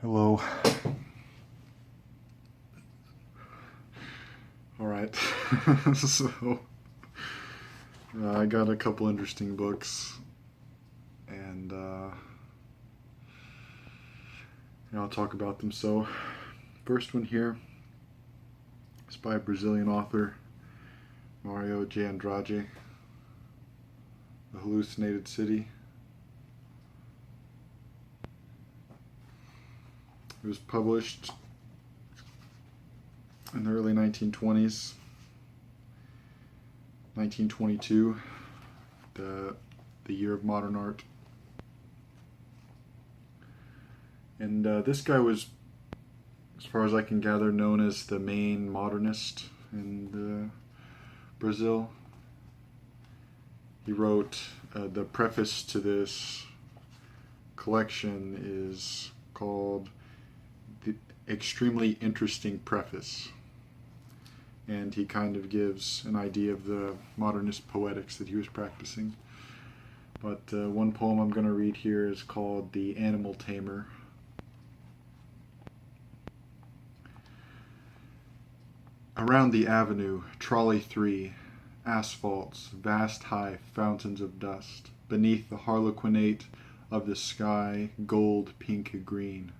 Hello. Alright, so I got a couple interesting books, and I'll talk about them. So, first one here is by a Brazilian author, Mário de Andrade, The Hallucinated City. It was published in the early 1920s, 1922, the year of modern art. And this guy was, as far as I can gather, known as the main modernist in Brazil. He wrote the preface to this collection is called The Extremely Interesting Preface. And he kind of gives an idea of the modernist poetics that he was practicing. But one poem I'm going to read here is called The Animal Tamer. Around the avenue, trolley 3, asphalts, vast high fountains of dust, beneath the harlequinate of the sky, gold, pink, green.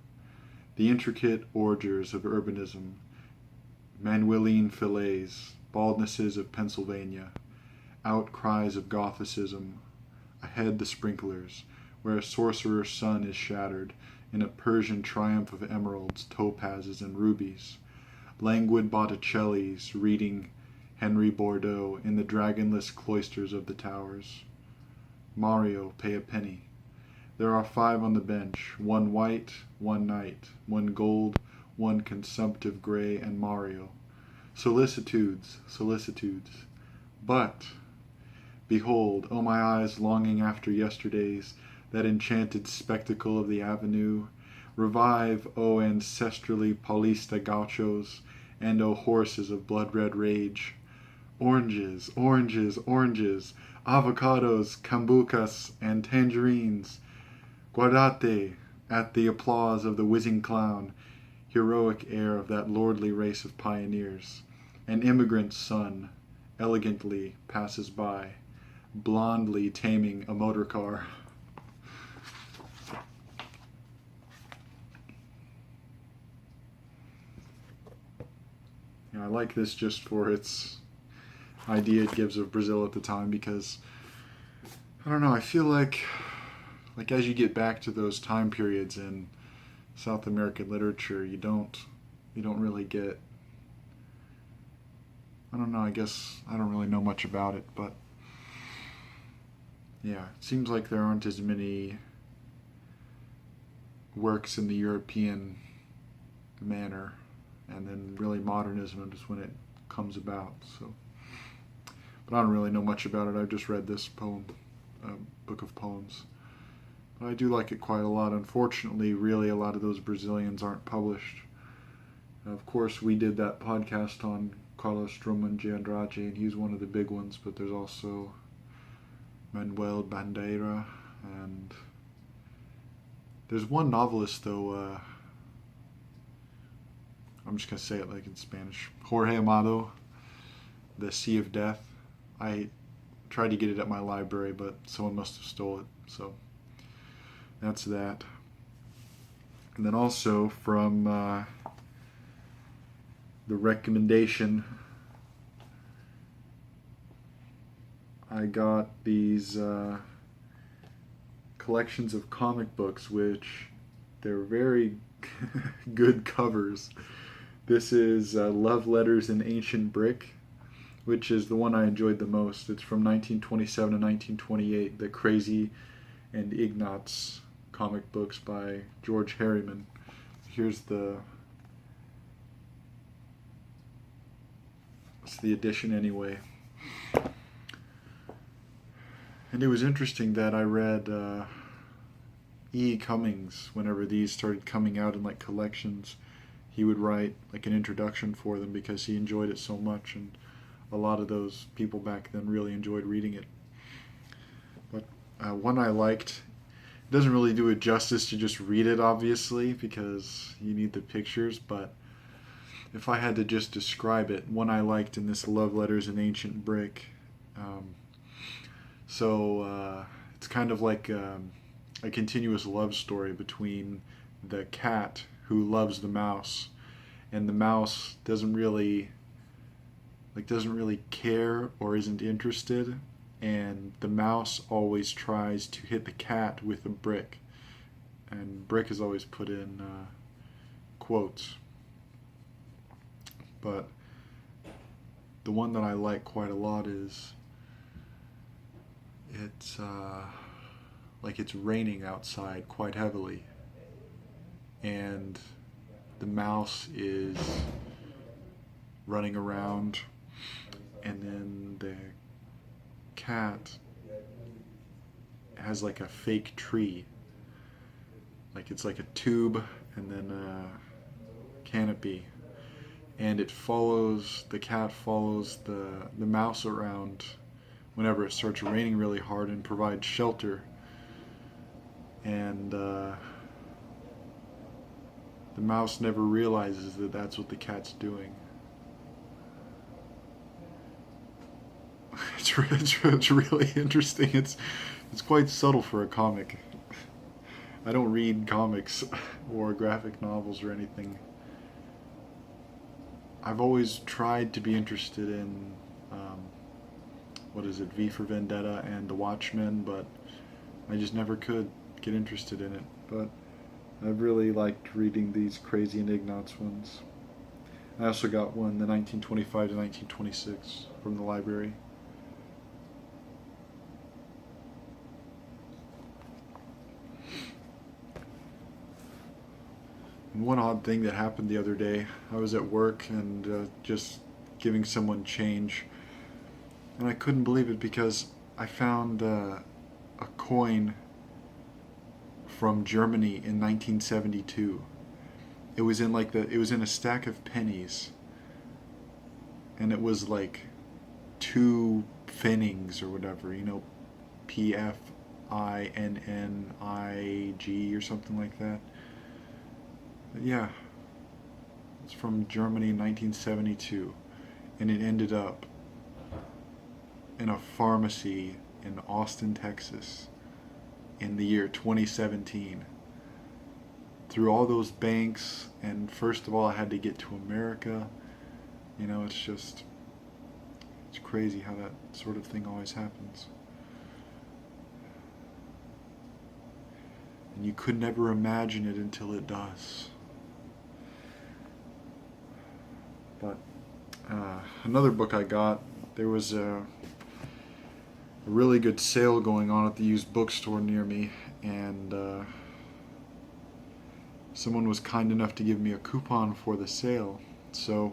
The intricate ordures of urbanism, Manueline fillets, baldnesses of Pennsylvania, outcries of Gothicism, ahead the sprinklers, where a sorcerer's sun is shattered in a Persian triumph of emeralds, topazes, and rubies, languid Botticellis reading Henry Bordeaux in the dragonless cloisters of the towers. Mario, pay a penny. There are 5 on the bench, 1 white, 1 knight, 1 gold, 1 consumptive grey, and Mario. Solicitudes, solicitudes. But, behold, O my eyes longing after yesterdays, that enchanted spectacle of the avenue, revive, O ancestrally Paulista gauchos, and O horses of blood-red rage. Oranges, oranges, oranges, avocados, cambucas, and tangerines. Guardate at the applause of the whizzing clown, heroic heir of that lordly race of pioneers. An immigrant son elegantly passes by, blondly taming a motor car. I like this just for its idea it gives of Brazil at the time, because I don't know, I feel like as you get back to those time periods in South American literature, you don't really get, I don't know, I guess I don't really know much about it, but yeah, it seems like there aren't as many works in the European manner, and then really modernism is when it comes about. So, but I don't really know much about it. I've just read this poem, book of poems. But I do like it quite a lot. Unfortunately, really a lot of those Brazilians aren't published. Of course, we did that podcast on Carlos Drummond de Andrade, and he's one of the big ones, but there's also Manuel Bandeira, and there's one novelist, though, I'm just going to say it like in Spanish, Jorge Amado, The Sea of Death. I tried to get it at my library, but someone must have stole it, so that's that. And then also from the recommendation, I got these collections of comic books, which they're very good covers. This is Love Letters in Ancient Brick, which is the one I enjoyed the most. It's from 1927 to 1928, the Crazy and Ignatz comic books by George Herriman. Here's it's the edition anyway. And it was interesting that I read E. Cummings whenever these started coming out in like collections. He would write like an introduction for them because he enjoyed it so much, and a lot of those people back then really enjoyed reading it. But one I liked doesn't really do it justice to just read it, obviously, because you need the pictures, but if I had to just describe it, one I liked in this Love Letters in Ancient Brick. Um, it's kind of like a continuous love story between the cat who loves the mouse, and the mouse doesn't really care or isn't interested, and the mouse always tries to hit the cat with a brick, and brick is always put in quotes. But the one that I like quite a lot is it's it's raining outside quite heavily, and the mouse is running around, and then the cat has like a fake tree, like it's like a tube and then a canopy, and the cat follows the mouse around whenever it starts raining really hard and provides shelter. And the mouse never realizes that that's what the cat's doing. It's really interesting. It's quite subtle for a comic. I don't read comics or graphic novels or anything. I've always tried to be interested in V for Vendetta and The Watchmen, but I just never could get interested in it. But I've really liked reading these crazy Enignots ones. I also got one, the 1925 to 1926, from the library. And one odd thing that happened the other day, I was at work and just giving someone change, and I couldn't believe it because I found a coin from Germany in 1972. It was in a stack of pennies, and it was like 2 Pfennigs or whatever, PFINNIG or something like that. But yeah, it's from Germany in 1972, and it ended up in a pharmacy in Austin, Texas, in the year 2017. Through all those banks, and first of all I had to get to America. It's crazy how that sort of thing always happens. And you could never imagine it until it does. But another book I got, there was a really good sale going on at the used bookstore near me, and someone was kind enough to give me a coupon for the sale. So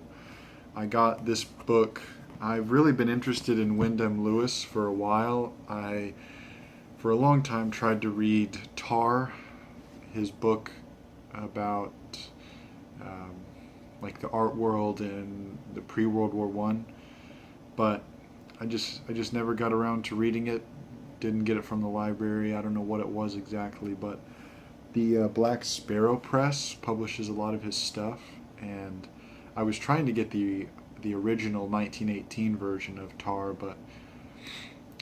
I got this book. I've really been interested in Wyndham Lewis for a while. I, for a long time, tried to read Tar, his book about the art world in the pre-World War I, but I just never got around to reading it. Didn't get it from the library. I don't know what it was exactly, but the Black Sparrow Press publishes a lot of his stuff, and I was trying to get the original 1918 version of Tar, but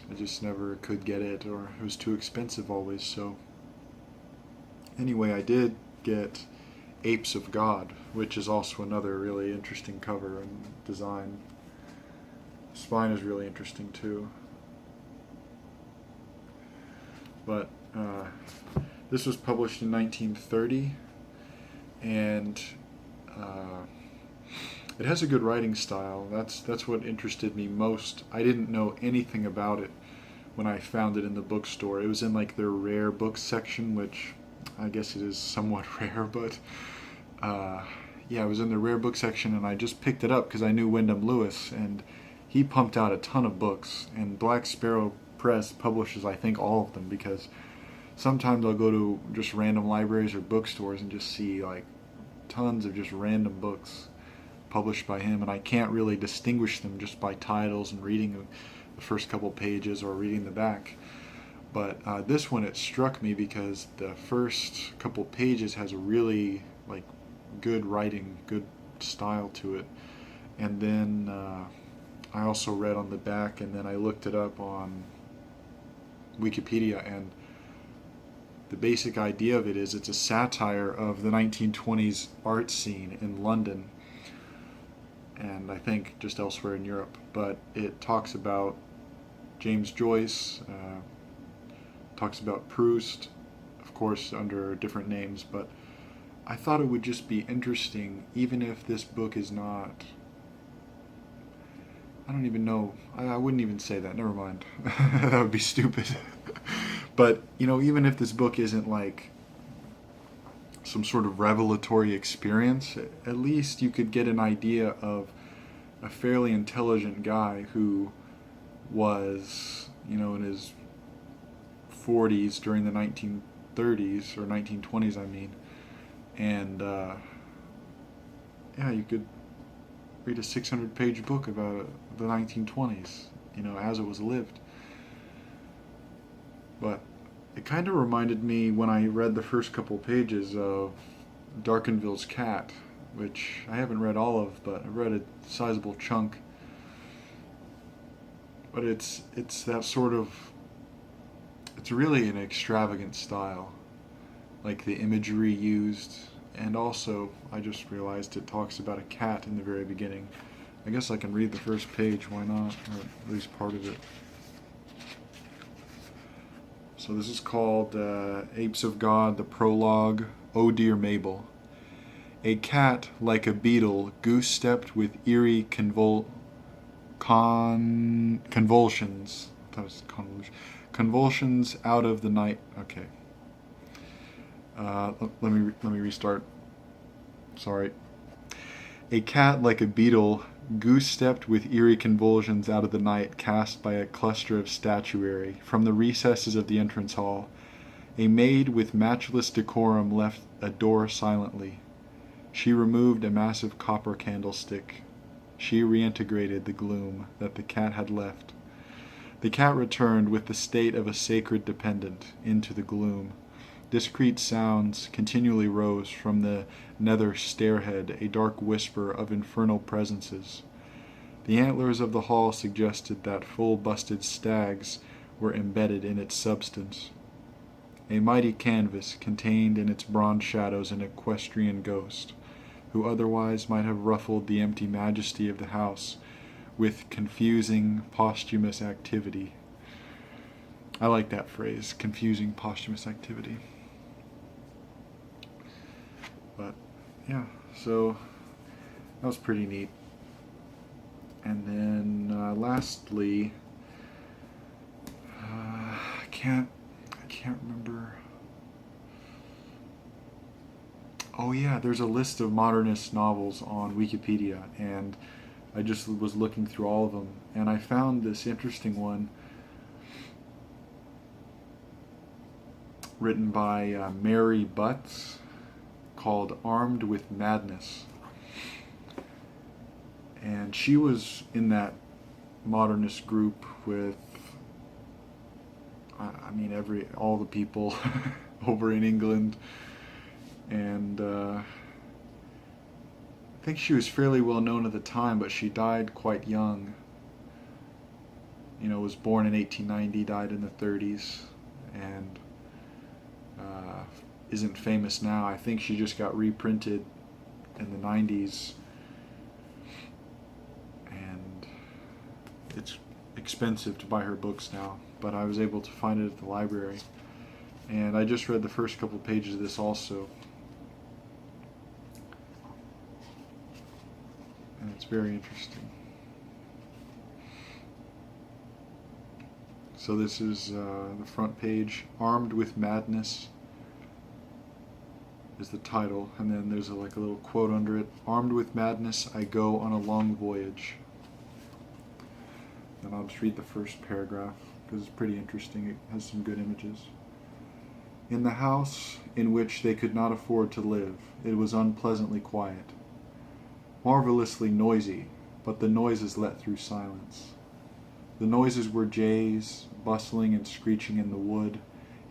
I just never could get it, or it was too expensive always. So anyway, I did get Apes of God, which is also another really interesting cover and design. The spine is really interesting too. But this was published in 1930, and it has a good writing style. That's what interested me most. I didn't know anything about it when I found it in the bookstore. It was in their rare books section, which I guess it is somewhat rare, but yeah, it was in the rare book section, and I just picked it up because I knew Wyndham Lewis, and he pumped out a ton of books, and Black Sparrow Press publishes, I think, all of them, because sometimes I'll go to just random libraries or bookstores and just see tons of just random books published by him, and I can't really distinguish them just by titles and reading the first couple pages or reading the back. But this one, it struck me because the first couple pages has a really like good writing, good style to it. And then I also read on the back, and then I looked it up on Wikipedia, and the basic idea of it is it's a satire of the 1920s art scene in London, and I think just elsewhere in Europe. But it talks about James Joyce, talks about Proust, of course under different names, but I thought it would just be interesting, even if this book is not, I don't even know, I wouldn't even say that, never mind. That would be stupid. But, you know, even if this book isn't like some sort of revelatory experience, at least you could get an idea of a fairly intelligent guy who was, you know, in his 40s during the 1930s, or 1920s, I mean. And, yeah, you could read a 600-page book about the 1920s, you know, as it was lived. But it kind of reminded me, when I read the first couple pages, of Darkenville's Cat, which I haven't read all of, but I've read a sizable chunk. But it's that sort of, it's really an extravagant style, like the imagery used, and also I just realized it talks about a cat in the very beginning. I guess I can read the first page, why not, or at least part of it. So this is called Apes of God, the prologue. Oh dear Mabel. A cat, like a beetle, goose-stepped with eerie convulsions. I thought it was convulsions out of the night. Okay. Let me restart. Sorry. A cat, like a beetle, goose-stepped with eerie convulsions out of the night cast by a cluster of statuary. From the recesses of the entrance hall, a maid with matchless decorum left a door silently. She removed a massive copper candlestick. She reintegrated the gloom that the cat had left. The cat returned with the state of a sacred dependent into the gloom. Discreet sounds continually rose from the nether stairhead, a dark whisper of infernal presences. The antlers of the hall suggested that full-busted stags were embedded in its substance. A mighty canvas contained in its bronze shadows an equestrian ghost, who otherwise might have ruffled the empty majesty of the house with confusing, posthumous activity. I like that phrase, confusing, posthumous activity. But, yeah, so that was pretty neat. And then, lastly, I can't remember. Oh yeah, there's a list of modernist novels on Wikipedia, and I just was looking through all of them, and I found this interesting one written by Mary Butts, called Armed with Madness. And she was in that modernist group with, I mean, all the people over in England. And I think she was fairly well known at the time, but she died quite young. You know, was born in 1890, died in the 30s, and isn't famous now. I think she just got reprinted in the 90s, and it's expensive to buy her books now, but I was able to find it at the library. And I just read the first couple pages of this also. And it's very interesting. So this is the front page. Armed with Madness is the title, and then there's like a little quote under it. Armed with madness, I go on a long voyage. And I'll just read the first paragraph because it's pretty interesting. It has some good images. In the house in which they could not afford to live, it was unpleasantly quiet. Marvelously noisy, but the noises let through silence. The noises were jays, bustling and screeching in the wood,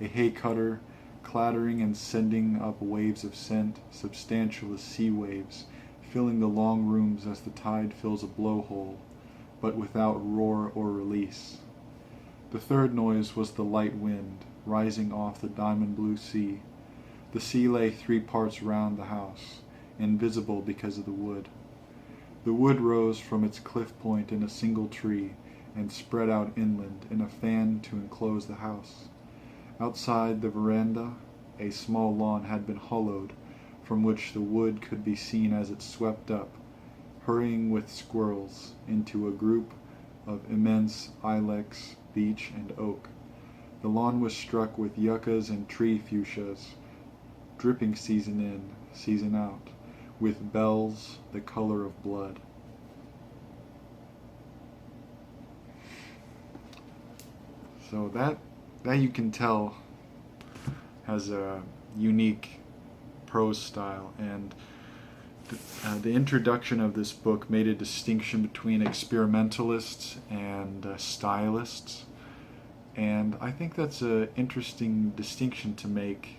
a hay cutter, clattering and sending up waves of scent, substantial as sea waves, filling the long rooms as the tide fills a blowhole, but without roar or release. The third noise was the light wind, rising off the diamond blue sea. The sea lay 3 parts round the house, invisible because of the wood. The wood rose from its cliff point in a single tree, and spread out inland in a fan to enclose the house. Outside the veranda, a small lawn had been hollowed, from which the wood could be seen as it swept up, hurrying with squirrels, into a group of immense ilex, beech, and oak. The lawn was struck with yuccas and tree fuchsias, dripping season in, season out, with bells the color of blood. So that you can tell has a unique prose style, and the introduction of this book made a distinction between experimentalists and stylists, and I think that's an interesting distinction to make,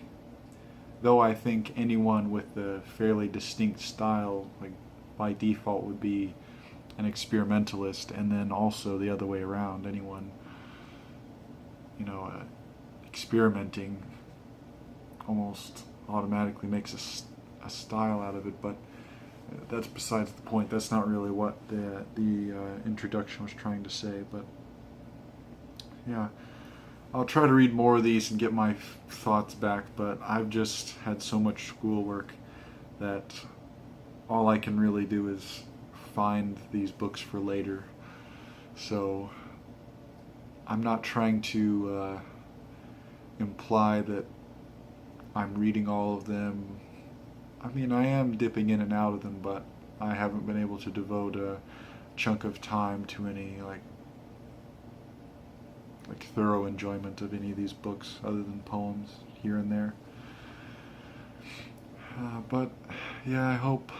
though I think anyone with a fairly distinct style, like by default, would be an experimentalist, and then also the other way around, anyone experimenting almost automatically makes a style out of it, but that's besides the point. That's not really what the introduction was trying to say, but yeah, I'll try to read more of these and get my thoughts back, but I've just had so much schoolwork that all I can really do is find these books for later. So I'm not trying to imply that I'm reading all of them. I mean, I am dipping in and out of them, but I haven't been able to devote a chunk of time to any like thorough enjoyment of any of these books, other than poems here and there. But yeah, I hope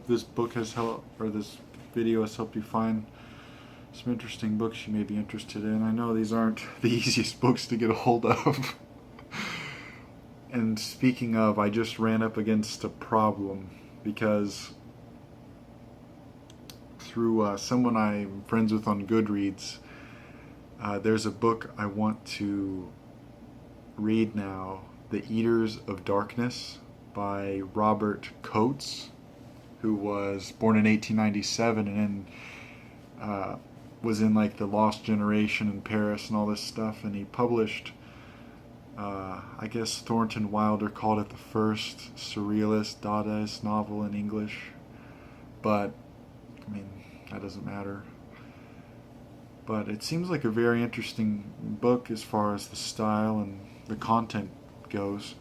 this book has helped, or this video has helped you find some interesting books you may be interested in. I know these aren't the easiest books to get a hold of. And speaking of, I just ran up against a problem, because through someone I'm friends with on Goodreads, there's a book I want to read now, The Eaters of Darkness by Robert Coates, who was born in 1897 and then was in like the Lost Generation in Paris and all this stuff, and he published, I guess Thornton Wilder called it the first surrealist Dadaist novel in English, but I mean, that doesn't matter. But it seems like a very interesting book as far as the style and the content goes,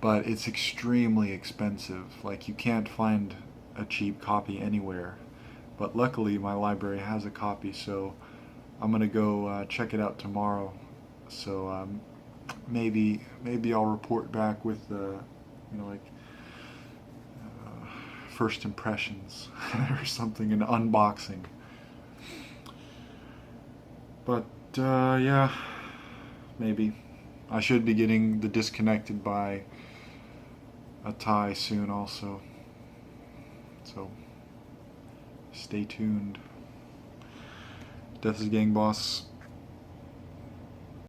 but it's extremely expensive. Like, you can't find a cheap copy anywhere. But luckily my library has a copy, so I'm gonna go check it out tomorrow. So maybe I'll report back with first impressions or something, an unboxing. But yeah, maybe I should be getting The Disconnected by Atay soon also. So stay tuned. Death is Gang Boss.